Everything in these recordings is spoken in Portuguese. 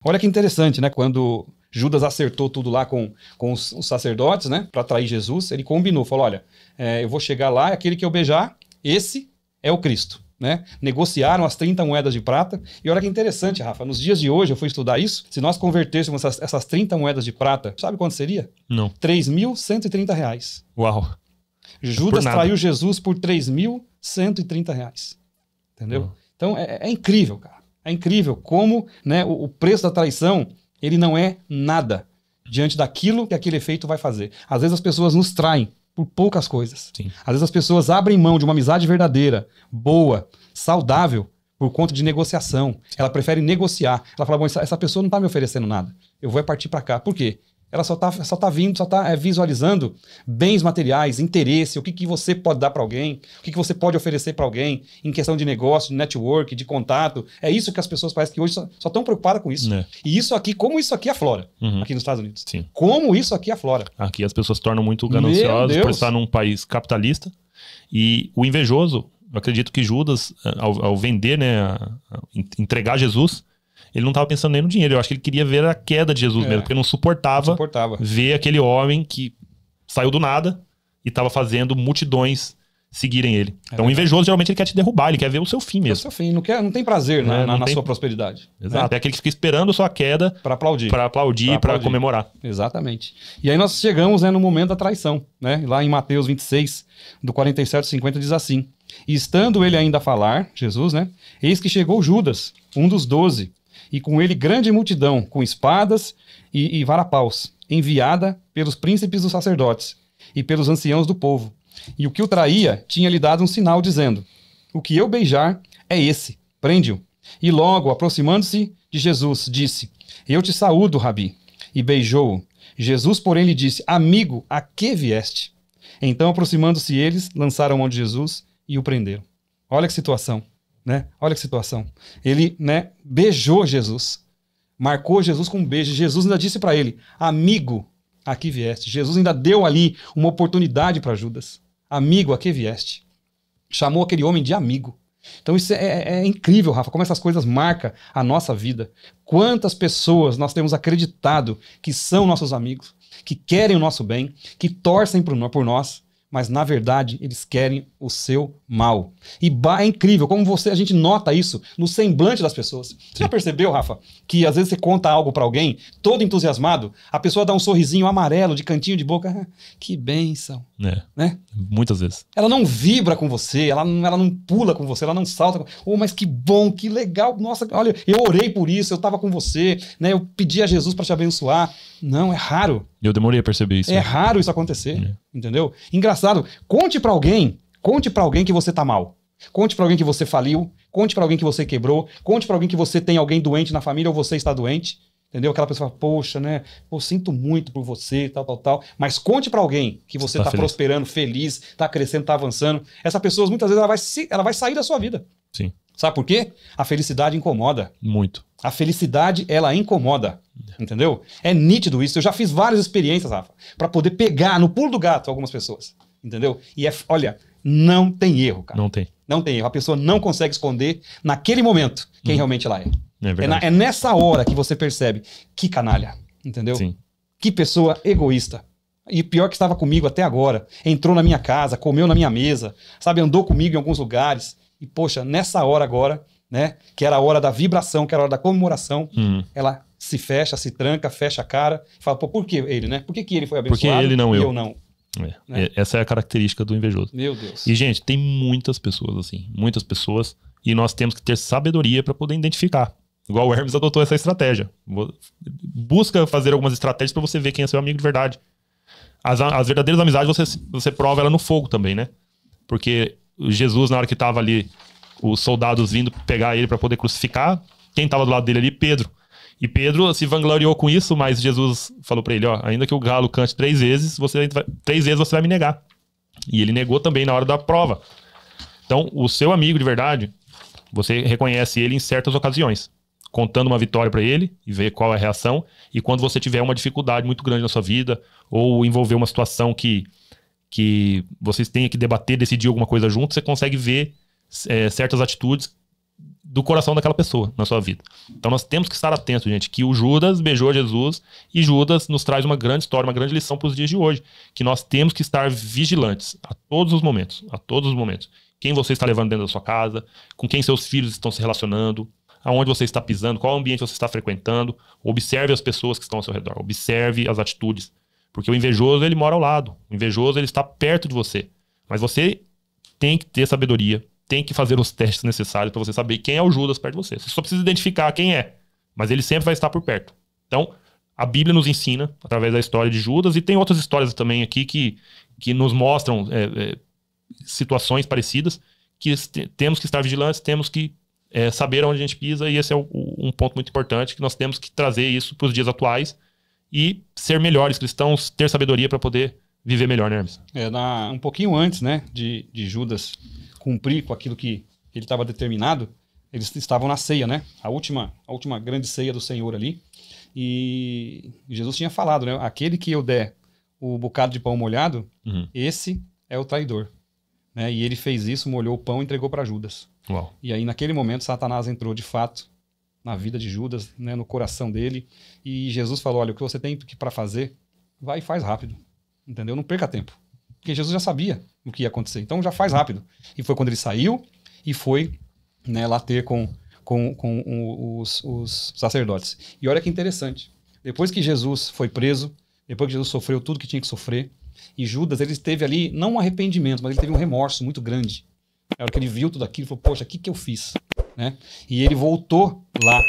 Olha que interessante, né? Quando Judas acertou tudo lá com os sacerdotes, né? Para atrair Jesus, ele combinou, falou, olha, eu vou chegar lá, aquele que eu beijar, esse é o Cristo, né? Negociaram as 30 moedas de prata, e olha que interessante, Rafa, nos dias de hoje eu fui estudar isso, se nós convertêssemos essas 30 moedas de prata, sabe quanto seria? Não. R$3.130. Uau. Judas traiu Jesus por R$3.130. Entendeu? Então é incrível, cara. É incrível como, né, o preço da traição, ele não é nada diante daquilo que aquele efeito vai fazer. Às vezes as pessoas nos traem por poucas coisas. Sim. Às vezes as pessoas abrem mão de uma amizade verdadeira, boa, saudável, por conta de negociação. Ela prefere negociar. Ela fala, bom, essa pessoa não está me oferecendo nada. Eu vou partir para cá. Por quê? Ela só tá vindo, só tá visualizando bens materiais, interesse, o que você pode dar para alguém, o que você pode oferecer para alguém em questão de negócio, de network, de contato. É isso que as pessoas parecem que hoje só estão preocupadas com isso. E isso aqui, como isso aqui aflora aqui nos Estados Unidos. Sim. Como isso aqui aflora. Aqui as pessoas se tornam muito gananciosas por estar num país capitalista. E o invejoso, eu acredito que Judas, ao vender, né, entregar Jesus, ele não estava pensando nem no dinheiro. Eu acho que ele queria ver a queda de Jesus mesmo, porque não suportava ver aquele homem que saiu do nada e estava fazendo multidões seguirem ele. Então o invejoso, geralmente, ele quer te derrubar, ele quer ver o seu fim mesmo. O seu fim, não tem prazer na sua prosperidade. Exato, é aquele que fica esperando a sua queda para aplaudir, para comemorar. Exatamente. E aí nós chegamos, né, no momento da traição, né? Lá em Mateus 26, do 47 ao 50, diz assim: e estando ele ainda a falar, Jesus, né? Eis que chegou Judas, um dos 12, e com ele grande multidão, com espadas e varapaus, enviada pelos príncipes dos sacerdotes e pelos anciãos do povo. E o que o traía tinha lhe dado um sinal, dizendo: o que eu beijar é esse, prende-o. E logo, aproximando-se de Jesus, disse: eu te saúdo, Rabi. E beijou-o. Jesus, porém, lhe disse: amigo, a que vieste? Então, aproximando-se eles, lançaram mão de Jesus e o prenderam. Olha que situação. Né? Olha que situação. Ele, né, beijou Jesus, marcou Jesus com um beijo. Jesus ainda disse para ele: amigo, a que vieste? Jesus ainda deu ali uma oportunidade para Judas. Amigo, a que vieste? Chamou aquele homem de amigo. Então isso é incrível, Rafa, como essas coisas marcam a nossa vida. Quantas pessoas nós temos acreditado que são nossos amigos, que querem o nosso bem, que torcem por nós, mas na verdade eles querem o seu mal. E é incrível como a gente nota isso no semblante das pessoas. Você já percebeu, Rafa, que às vezes você conta algo para alguém, todo entusiasmado, a pessoa dá um sorrisinho amarelo de cantinho de boca, que bênção. Né? Muitas vezes. Ela não vibra com você, ela não pula com você, ela não salta. Mas que bom, que legal. Nossa, olha, eu orei por isso, eu estava com você, né? Eu pedi a Jesus para te abençoar. Não, é raro. Eu demorei a perceber isso. É raro isso acontecer, entendeu? Engraçado. Conte pra alguém que você tá mal. Conte pra alguém que você faliu, conte pra alguém que você quebrou, conte pra alguém que você tem alguém doente na família ou você está doente, entendeu? Aquela pessoa fala, poxa, né? Eu sinto muito por você, tal. Mas conte pra alguém que você tá prosperando, feliz, tá crescendo, tá avançando. Essa pessoa, muitas vezes, ela vai sair da sua vida. Sim. Sabe por quê? A felicidade incomoda. Muito. A felicidade, ela incomoda. Entendeu? É nítido isso. Eu já fiz várias experiências, Rafa, pra poder pegar no pulo do gato algumas pessoas. Entendeu? E olha, não tem erro, cara. Não tem erro. A pessoa não consegue esconder naquele momento quem realmente ela é. É nessa hora que você percebe que canalha. Entendeu? Sim. Que pessoa egoísta. E pior que estava comigo até agora. Entrou na minha casa, comeu na minha mesa, sabe? Andou comigo em alguns lugares. E, poxa, nessa hora agora, né? Que era a hora da vibração, que era a hora da comemoração, ela se fecha, se tranca, fecha a cara e fala, pô, por que ele, né? Por que ele foi abençoado? Porque ele não, e eu não? Né? Essa é a característica do invejoso. Meu Deus. E, gente, tem muitas pessoas assim. Muitas pessoas. E nós temos que ter sabedoria para poder identificar. Igual o Hermes adotou essa estratégia. Busca fazer algumas estratégias para você ver quem é seu amigo de verdade. As verdadeiras amizades, você prova ela no fogo também, né? Porque Jesus, na hora que estava ali, os soldados vindo pegar ele para poder crucificar, quem estava do lado dele ali? Pedro. E Pedro se vangloriou com isso, mas Jesus falou para ele, ó, ainda que o galo cante 3 vezes, 3 vezes você vai me negar. E ele negou também na hora da prova. Então, o seu amigo de verdade, você reconhece ele em certas ocasiões, contando uma vitória para ele e ver qual é a reação. E quando você tiver uma dificuldade muito grande na sua vida, ou envolver uma situação que vocês tenham que debater, decidir alguma coisa junto, você consegue ver certas atitudes do coração daquela pessoa na sua vida. Então nós temos que estar atentos, gente, que o Judas beijou Jesus e Judas nos traz uma grande história, uma grande lição para os dias de hoje, que nós temos que estar vigilantes a todos os momentos, Quem você está levando dentro da sua casa, com quem seus filhos estão se relacionando, aonde você está pisando, qual ambiente você está frequentando. Observe as pessoas que estão ao seu redor, observe as atitudes, porque o invejoso, ele mora ao lado, o invejoso, ele está perto de você, mas você tem que ter sabedoria, tem que fazer os testes necessários para você saber quem é o Judas perto de você. Você só precisa identificar quem é, mas ele sempre vai estar por perto. Então, a Bíblia nos ensina, através da história de Judas, e tem outras histórias também aqui que nos mostram situações parecidas, que temos que estar vigilantes, temos que saber onde a gente pisa, e esse é um ponto muito importante, que nós temos que trazer isso para os dias atuais e ser melhores cristãos, ter sabedoria para poder viver melhor, né, Hermes? Um pouquinho antes, né, de Judas cumprir com aquilo que ele estava determinado, eles estavam na ceia, né? A última grande ceia do Senhor ali. E Jesus tinha falado, né? Aquele que eu der o bocado de pão molhado, esse é o traidor. Né? E ele fez isso, molhou o pão e entregou para Judas. Uau. E aí, naquele momento, Satanás entrou de fato na vida de Judas, né? No coração dele. E Jesus falou, olha, o que você tem para fazer, vai e faz rápido. Entendeu? Não perca tempo. Porque Jesus já sabia o que ia acontecer. Então já faz rápido. E foi quando ele saiu e foi, né, lá ter com os sacerdotes. E olha que interessante. Depois que Jesus foi preso, depois que Jesus sofreu tudo que tinha que sofrer, e Judas, ele teve ali, não um arrependimento, mas ele teve um remorso muito grande. Na hora que ele viu tudo aquilo, ele falou, poxa, o que eu fiz? Né? E ele voltou lá,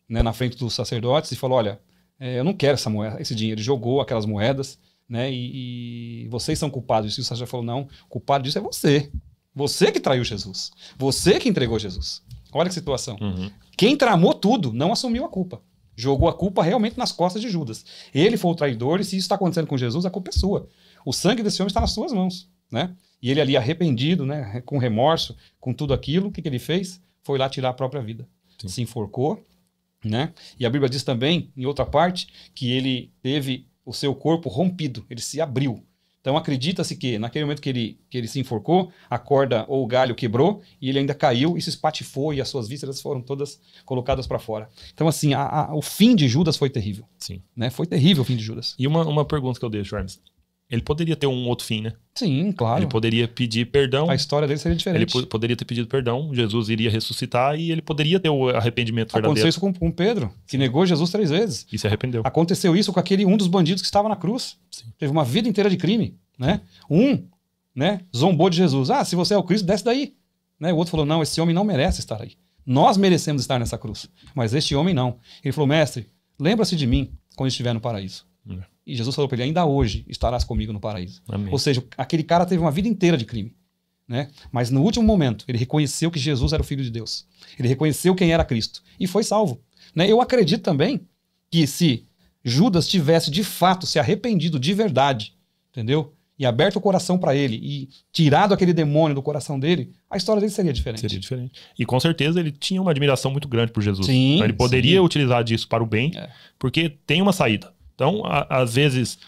né, na frente dos sacerdotes e falou, olha, eu não quero esse dinheiro. Ele jogou aquelas moedas, né, e vocês são culpados disso. E o sacerdote falou, não, o culpado disso é você. Você que traiu Jesus. Você que entregou Jesus. Olha que situação. Quem tramou tudo não assumiu a culpa. Jogou a culpa realmente nas costas de Judas. Ele foi o traidor, e se isso está acontecendo com Jesus, a culpa é sua. O sangue desse homem está nas suas mãos. Né? E ele ali arrependido, né, com remorso, com tudo aquilo, o que ele fez? Foi lá tirar a própria vida. Sim. Se enforcou. Né? E a Bíblia diz também, em outra parte, que ele teve o seu corpo rompido, ele se abriu. Então acredita-se que naquele momento que ele se enforcou, a corda ou o galho quebrou e ele ainda caiu e se espatifou e as suas vísceras foram todas colocadas para fora. Então assim, o fim de Judas foi terrível. Sim. Né? Foi terrível o fim de Judas. E uma pergunta que eu deixo, Hermes. Ele poderia ter um outro fim, né? Sim, claro. Ele poderia pedir perdão. A história dele seria diferente. Ele poderia ter pedido perdão, Jesus iria ressuscitar e ele poderia ter o arrependimento verdadeiro. Aconteceu isso com Pedro, que negou Jesus 3 vezes. E se arrependeu. Aconteceu isso com um dos bandidos que estava na cruz. Sim. Teve uma vida inteira de crime. Né? Né, zombou de Jesus. Se você é o Cristo, desce daí. Né? O outro falou, não, esse homem não merece estar aí. Nós merecemos estar nessa cruz, mas este homem não. Ele falou, mestre, lembra-se de mim quando estiver no paraíso. E Jesus falou para ele, ainda hoje estarás comigo no paraíso. Amém. Ou seja, aquele cara teve uma vida inteira de crime. Né? Mas no último momento, ele reconheceu que Jesus era o Filho de Deus. Ele reconheceu quem era Cristo e foi salvo. Né? Eu acredito também que se Judas tivesse de fato se arrependido de verdade, entendeu? E aberto o coração para ele e tirado aquele demônio do coração dele, a história dele seria diferente. Seria diferente. E com certeza ele tinha uma admiração muito grande por Jesus. Sim, então, ele poderia utilizar disso para o bem, porque tem uma saída. Então, às vezes,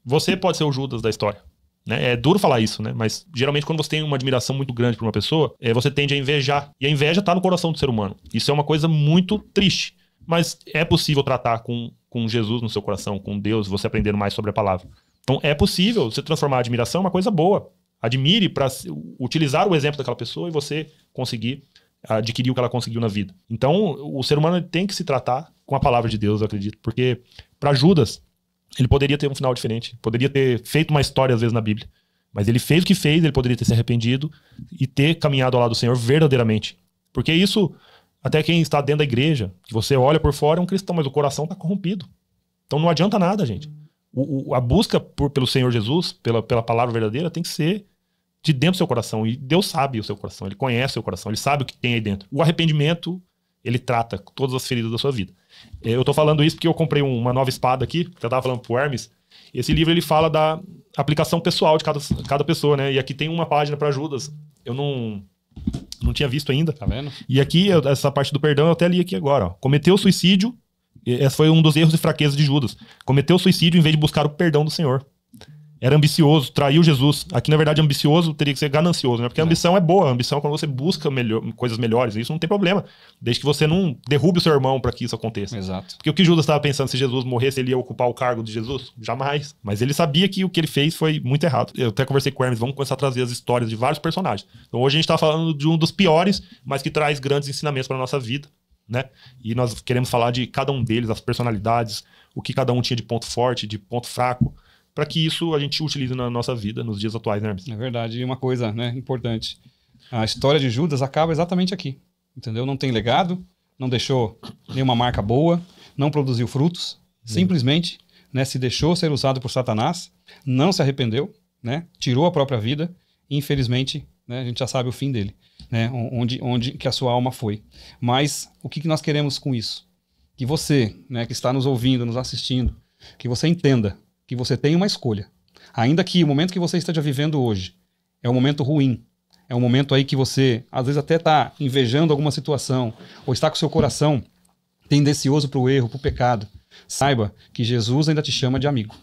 você pode ser o Judas da história. Né? É duro falar isso, né? Mas geralmente quando você tem uma admiração muito grande por uma pessoa, você tende a invejar. E a inveja está no coração do ser humano. Isso é uma coisa muito triste. Mas é possível tratar com Jesus no seu coração, com Deus, você aprendendo mais sobre a palavra. Então é possível você transformar a admiração em uma coisa boa. Admire para utilizar o exemplo daquela pessoa e você conseguir adquirir o que ela conseguiu na vida. Então o ser humano tem que se tratar com a palavra de Deus, eu acredito. Porque para Judas, ele poderia ter um final diferente. Poderia ter feito uma história às vezes na Bíblia. Mas ele fez o que fez, ele poderia ter se arrependido e ter caminhado ao lado do Senhor verdadeiramente. Porque isso, até quem está dentro da igreja, que você olha por fora, é um cristão, mas o coração está corrompido. Então não adianta nada, gente. A busca pelo Senhor Jesus, pela palavra verdadeira, tem que ser de dentro do seu coração. E Deus sabe o seu coração, Ele conhece o seu coração, Ele sabe o que tem aí dentro. O arrependimento, Ele trata todas as feridas da sua vida. Eu tô falando isso porque eu comprei uma nova espada aqui, que eu tava falando pro Hermes. Esse livro, ele fala da aplicação pessoal de cada pessoa, né? E aqui tem uma página para Judas. Eu não tinha visto ainda. Tá vendo? E aqui, essa parte do perdão, eu até li aqui agora. Ó. Cometeu suicídio. Esse foi um dos erros e fraquezas de Judas. Cometeu suicídio em vez de buscar o perdão do Senhor. era ambicioso, traiu Jesus. Aqui, na verdade, ambicioso teria que ser ganancioso, né? Porque a ambição é boa. A ambição é quando você busca coisas melhores. Isso não tem problema. Desde que você não derrube o seu irmão para que isso aconteça. Exato. Porque o que Judas estava pensando, se Jesus morresse, ele ia ocupar o cargo de Jesus? Jamais. Mas ele sabia que o que ele fez foi muito errado. Eu até conversei com o Hermes, vamos começar a trazer as histórias de vários personagens. Então hoje a gente está falando de um dos piores, mas que traz grandes ensinamentos para a nossa vida, né? E nós queremos falar de cada um deles, as personalidades, o que cada um tinha de ponto forte, de ponto fraco, para que isso a gente utilize na nossa vida, nos dias atuais, né, Hermes? É verdade. E uma coisa, né, importante. A história de Judas acaba exatamente aqui. Entendeu? Não tem legado, não deixou nenhuma marca boa, não produziu frutos, simplesmente, né, se deixou ser usado por Satanás, não se arrependeu, né, tirou a própria vida e, infelizmente, né, a gente já sabe o fim dele, né, onde que a sua alma foi. Mas o que nós queremos com isso? Que você, né, que está nos ouvindo, nos assistindo, que você entenda que você tem uma escolha. Ainda que o momento que você esteja vivendo hoje é um momento ruim, é um momento aí que você, às vezes, até está invejando alguma situação, ou está com o seu coração tendencioso para o erro, para o pecado. Saiba que Jesus ainda te chama de amigo.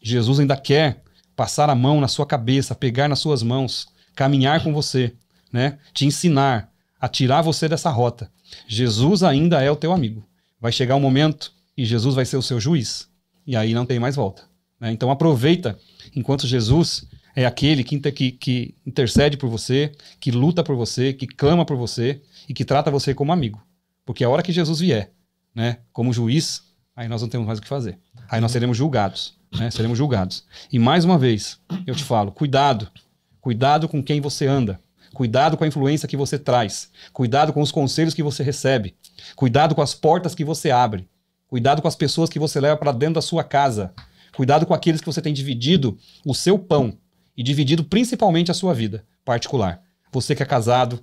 Jesus ainda quer passar a mão na sua cabeça, pegar nas suas mãos, caminhar com você, né? Te ensinar a tirar você dessa rota. Jesus ainda é o teu amigo. Vai chegar um momento e Jesus vai ser o seu juiz. E aí não tem mais volta. Né? Então aproveita enquanto Jesus é aquele que intercede por você, que luta por você, que clama por você e que trata você como amigo. Porque a hora que Jesus vier, né, como juiz, aí nós não temos mais o que fazer. Aí nós seremos julgados. Né? Seremos julgados. E mais uma vez, eu te falo, cuidado. Cuidado com quem você anda. Cuidado com a influência que você traz. Cuidado com os conselhos que você recebe. Cuidado com as portas que você abre. Cuidado com as pessoas que você leva para dentro da sua casa. Cuidado com aqueles que você tem dividido o seu pão e dividido principalmente a sua vida particular. Você que é casado,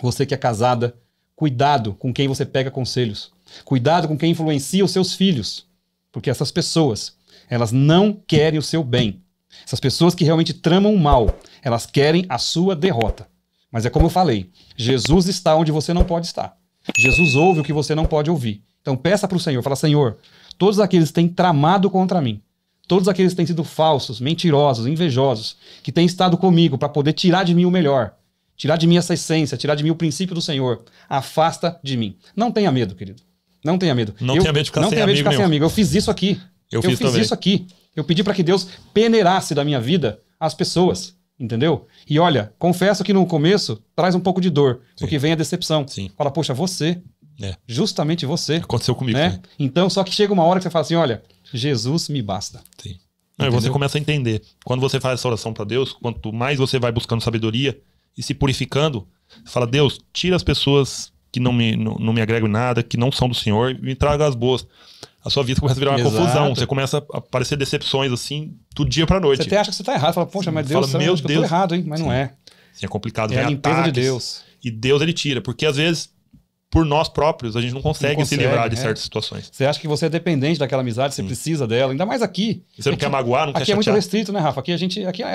você que é casada, cuidado com quem você pega conselhos. Cuidado com quem influencia os seus filhos. Porque essas pessoas, elas não querem o seu bem. Essas pessoas que realmente tramam o mal, elas querem a sua derrota. Mas é como eu falei, Jesus está onde você não pode estar. Jesus ouve o que você não pode ouvir. Então peça para o Senhor, fala, Senhor, todos aqueles que têm tramado contra mim, todos aqueles que têm sido falsos, mentirosos, invejosos, que têm estado comigo para poder tirar de mim o melhor, tirar de mim essa essência, tirar de mim o princípio do Senhor, afasta de mim. Não tenha medo, querido. Não tenha medo. Não tenha medo de ficar sem amigo. Eu fiz isso aqui. Eu fiz isso aqui. Eu pedi para que Deus peneirasse da minha vida as pessoas, entendeu? E olha, confesso que no começo traz um pouco de dor, porque vem a decepção. Sim. Fala, poxa, você, justamente você. Aconteceu comigo. Né? Então, só que chega uma hora que você fala assim, olha, Jesus me basta. Sim. Aí você começa a entender. Quando você faz essa oração para Deus, quanto mais você vai buscando sabedoria e se purificando, você fala, Deus, tira as pessoas que não me agregam em nada, que não são do Senhor, e me traga as boas. A sua vida começa a virar uma confusão. Você começa a aparecer decepções assim, do dia pra noite. Você até acha que você tá errado. Fala, poxa, mas Deus, fala, meu Deus, eu tô errado, hein? Mas não é. Sim, é complicado. É a limpeza de Deus. E Deus, ele tira. Porque às vezes, por nós próprios, a gente não consegue se livrar de certas situações. Você acha que você é dependente daquela amizade, você precisa dela. Ainda mais aqui. E você não quer magoar, não quer chatear. Aqui é muito restrito, né, Rafa?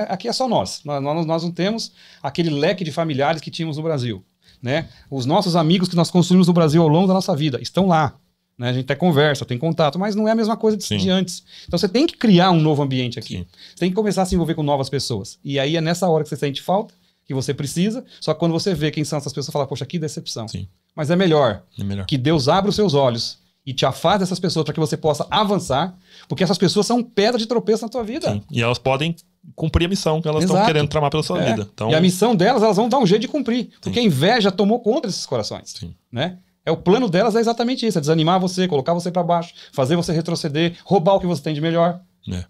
Aqui é só nós. Nós não temos aquele leque de familiares que tínhamos no Brasil. Né? Os nossos amigos que nós construímos no Brasil ao longo da nossa vida estão lá. Né? A gente até conversa, tem contato, mas não é a mesma coisa de antes. Então você tem que criar um novo ambiente aqui. Sim. Você tem que começar a se envolver com novas pessoas. E aí é nessa hora que você sente falta, que você precisa, só que quando você vê quem são essas pessoas, fala, poxa, que decepção. Sim. Mas é melhor que Deus abra os seus olhos e te afaste dessas pessoas para que você possa avançar, porque essas pessoas são pedra de tropeço na tua vida. Sim. E elas podem cumprir a missão que elas estão querendo tramar pela sua vida. Então... E a missão delas, elas vão dar um jeito de cumprir. Porque a inveja tomou conta desses corações. Sim. Né? O plano delas é exatamente isso, é desanimar você, colocar você para baixo, fazer você retroceder, roubar o que você tem de melhor.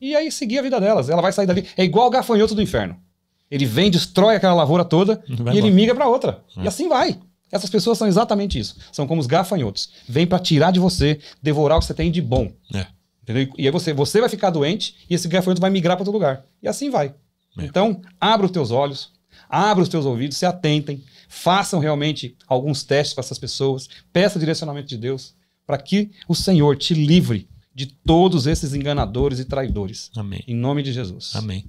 E aí seguir a vida delas. Ela vai sair dali. É igual o gafanhoto do inferno. Ele vem, destrói aquela lavoura toda e ele migra para outra. E assim vai. Essas pessoas são exatamente isso. São como os gafanhotos. Vêm para tirar de você, devorar o que você tem de bom. Entendeu? E aí você vai ficar doente e esse gafanhoto vai migrar para outro lugar. E assim vai. Então, abra os teus olhos, abra os teus ouvidos, se atentem, façam realmente alguns testes para essas pessoas, peça direcionamento de Deus, para que o Senhor te livre de todos esses enganadores e traidores. Amém. Em nome de Jesus. Amém.